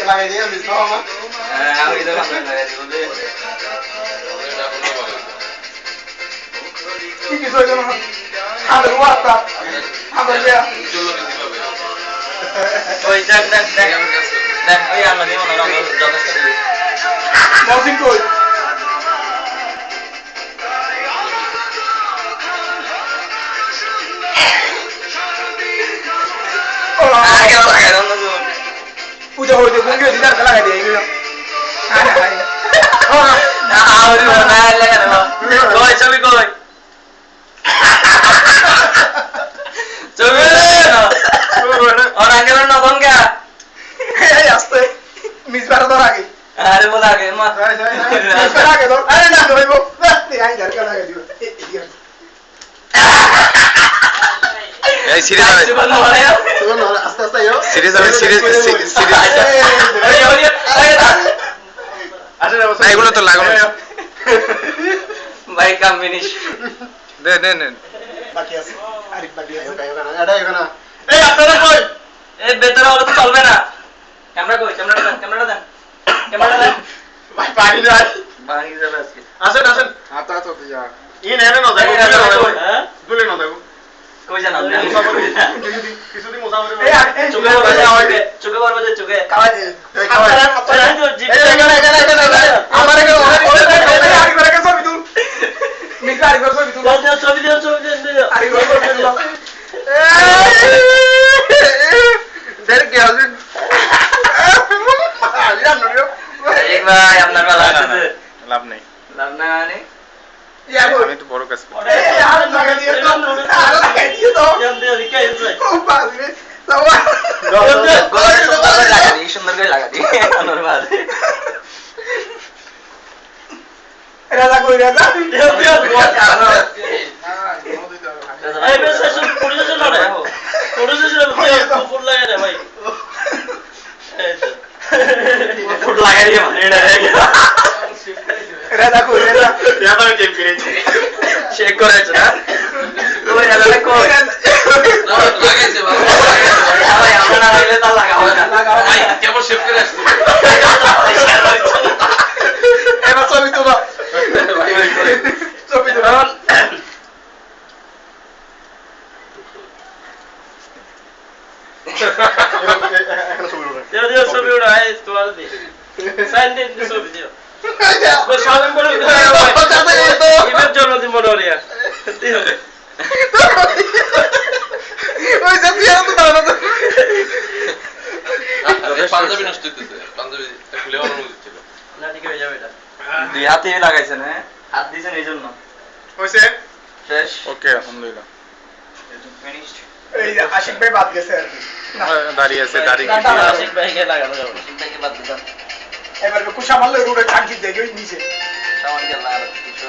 লাগাই দিয়ে মিস বাবা আমি তো ভালো লাগাই দিব দে কি কিছু হইলো না আমাদের ওয়াটা আমাদের দেয়া ওই দেখ দেখ দেখ দেখ ওই আমরা দিব না আমরা যথেষ্ট দিব মসিন কই আগে লাগাই দাও না পূজা হইতে কোনকে দিদার লাগাই দিয়ে এগুলো আরে আরে না আউরি না লাগাই দাও কই ছবি কই ছবি और आगे में ना कौन क्या এই আস্তে মিস বারা ধর আগে अरे बोला आगे मां মিস বারা আগে ধর আরে না ধরবো তুই আই ধর লাগাই দিও এই সিরিজ হবে আস্তে আস্তে আয়ো সিরিজ হবে সিরিজ না এগুলো তো লাগানো भाई काम फिनिश দে দে দে বাকি আছে আরেক বাকি আছে এটা এখানে এই আপনারা কই ए बेहतर वाला तो चलবে না ক্যামেরা কই ক্যামেরাটা দেন ভাই পারি না বাকি যাবে আজকে আসেন আসেন হাত হাত হতে যা ইন এনে না যাবো হ্যাঁ দুলে না যাবো কই জানা কিছুদিন মোসাফরে এই চুকে বলবে আমাকে চুকে বলবে যে চুকে খাওয়াই দে আপনারা তো জিপ এখানে আমার এখানে আরি করে কে ছবি তুল মিস আরি করে ছবি তুল ছবি দিও আরি করে ছবি তুল দেখ কে আছেন জান নড়িও এক ভাই আপনার বেলা আছে লাভ নেই লাভ না মানে ইয়া বল আমি তো বড় কাজ করি এই আর লাগা দিয়ে তো আর লাগা দিয়ে তো জলদি জলদি কে আছে খুব বাজে সবা গোলা লাগা দি সুন্দর করে লাগা দি আমার বাজে রাজা কই রাজা এই বেশ সব পড়ে যাচ্ছে না রে পড়ে যাচ্ছে না ফুল লাগা রে ভাই ফুল লাগা দিয়ে মানে রাজা কই রাজা এবার গেম করেছি চেক করেছ না ওই এলাকা কই লাগাইছে বাবা ভাই আমরা না হইলে তা লাগা হবে না ভাই কেমন শেপ করে আসছে এবার ছবি তোলা ছবি তোলা দিও ছবি উড়াই তোয়াল দি সাইন দে ছবি দিও বস সালাম করে ইমের জন্য দি মনোরিয়া দিও ওই যে তুই তো দাও না পাঞ্জাবি নষ্ট হইতেছে পাঞ্জাবি খুলে বানানো উচিত ছিল না ঠিক হয়ে যাবে এটা দুই হাতে লাগাইছেন হ্যাঁ হাত দিছেন এই জন্য হইছে শেষ ওকে আলহামদুলিল্লাহ ফিনিশড এই যে আশিক ভাই বাদ গেছে আর কি দাঁড়িয়ে আছে দাঁড়িয়ে আশিক ভাইকে লাগানো যাবে চিন্তাকে বাদ দিলাম এবার কুশা মারলে রুড়ে চাকি দেখে নিচে সামান গেল আর কিছু